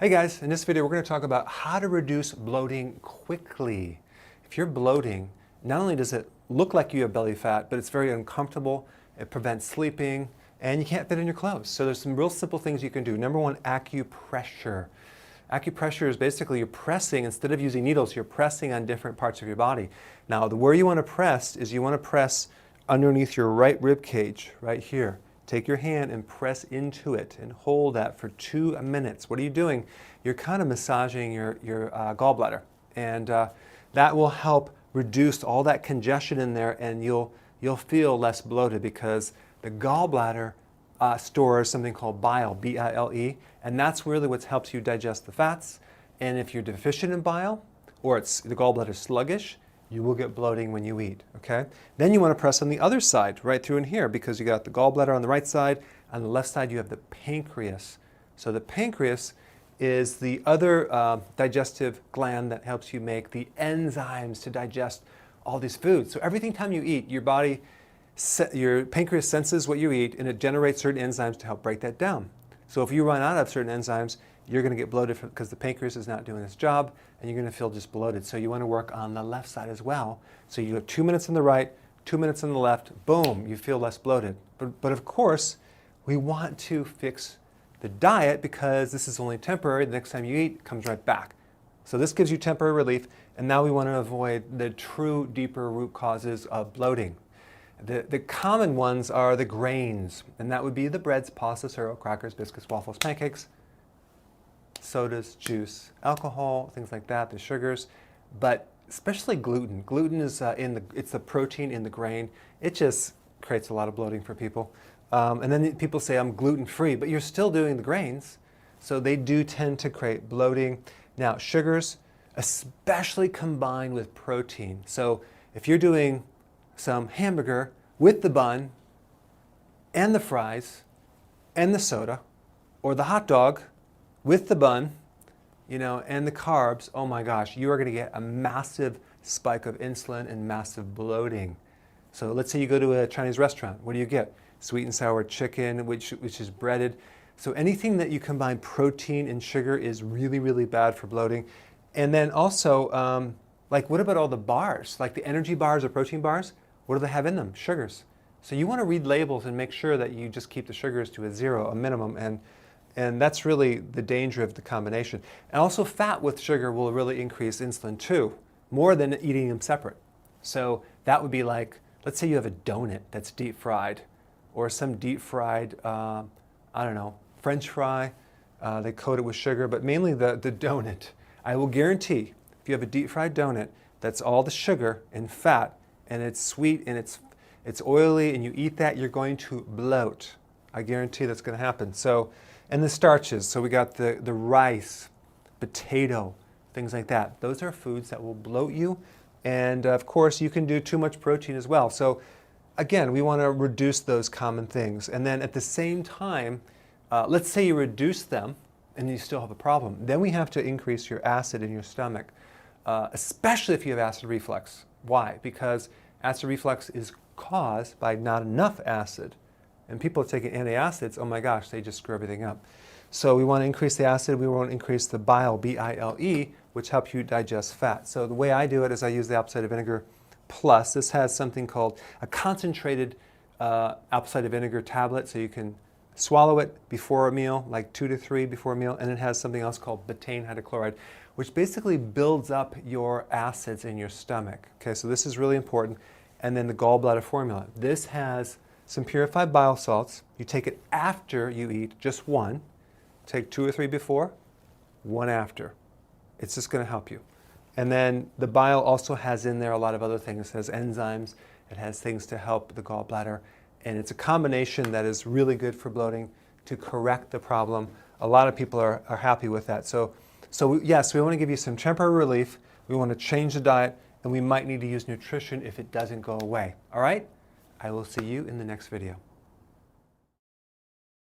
Hey guys, in this video we're going to talk about how to reduce bloating quickly. If you're bloating, not only does it look like you have belly fat, but it's very uncomfortable, it prevents sleeping, and you can't fit in your clothes. So there's some real simple things you can do. Number one, acupressure. Acupressure is basically you're pressing, instead of using needles, you're pressing on different parts of your body. Now, where you want to press is you want to press underneath your right rib cage, right here. Take your hand and press into it and hold that for 2 minutes. What are you doing? You're kind of massaging your gallbladder, and that will help reduce all that congestion in there, and you'll feel less bloated because the gallbladder stores something called bile, B-I-L-E, and that's really what helps you digest the fats. And if you're deficient in bile or the gallbladder is sluggish, you will get bloating when you eat, okay? Then you want to press on the other side, right through in here, because you got the gallbladder on the right side. On the left side, you have the pancreas. So the pancreas is the other digestive gland that helps you make the enzymes to digest all these foods. So every time you eat, your pancreas senses what you eat, and it generates certain enzymes to help break that down. So if you run out of certain enzymes, you're going to get bloated because the pancreas is not doing its job, and you're going to feel just bloated. So you want to work on the left side as well. So you have 2 minutes on the right, 2 minutes on the left, boom, you feel less bloated. But of course, we want to fix the diet because this is only temporary. The next time you eat, it comes right back. So this gives you temporary relief, and now we want to avoid the true deeper root causes of bloating. The common ones are the grains, and that would be the breads, pasta, cereal, crackers, biscuits, waffles, pancakes, sodas, juice, alcohol, things like that, the sugars, but especially gluten. Gluten is it's the protein in the grain. It just creates a lot of bloating for people. And then people say, I'm gluten-free, but you're still doing the grains, so they do tend to create bloating. Now, sugars, especially combined with protein. So if you're doing some hamburger with the bun and the fries and the soda, or the hot dog with the bun, and the carbs, oh my gosh, you are going to get a massive spike of insulin and massive bloating. So let's say you go to a Chinese restaurant. What do you get? Sweet and sour chicken, which is breaded. So anything that you combine protein and sugar is really, really bad for bloating. And then also, what about all the bars? Like the energy bars or protein bars? What do they have in them? Sugars. So you want to read labels and make sure that you just keep the sugars to a zero, a minimum, and that's really the danger of the combination. And also fat with sugar will really increase insulin too, more than eating them separate. So that would be like, let's say you have a donut that's deep fried, or some deep fried, French fry. They coat it with sugar, but mainly the donut. I will guarantee if you have a deep fried donut, that's all the sugar and fat, and it's sweet and it's oily, and you eat that, you're going to bloat. I guarantee that's going to happen. So, and the starches. So we got the rice, potato, things like that. Those are foods that will bloat you, and of course you can do too much protein as well. So again, we want to reduce those common things, and then at the same time, let's say you reduce them and you still have a problem. Then we have to increase your acid in your stomach, especially if you have acid reflux. Why? Because acid reflux is caused by not enough acid. And people are taking antacids, oh my gosh, they just screw everything up. So we want to increase the acid, we want to increase the bile, B-I-L-E, which helps you digest fat. So the way I do it is I use the apple cider vinegar plus. This has something called a concentrated apple cider vinegar tablet, so you can swallow it before a meal, like 2 to 3 before a meal, and it has something else called betaine hydrochloride, which basically builds up your acids in your stomach. Okay, so this is really important. And then the gallbladder formula. This has some purified bile salts. You take it after you eat, just one. Take 2 or 3 before, 1 after. It's just going to help you. And then the bile also has in there a lot of other things. It has enzymes, it has things to help the gallbladder, and it's a combination that is really good for bloating to correct the problem. A lot of people are happy with that. So yes, we want to give you some temporary relief. We want to change the diet, and we might need to use nutrition if it doesn't go away. All right? I will see you in the next video.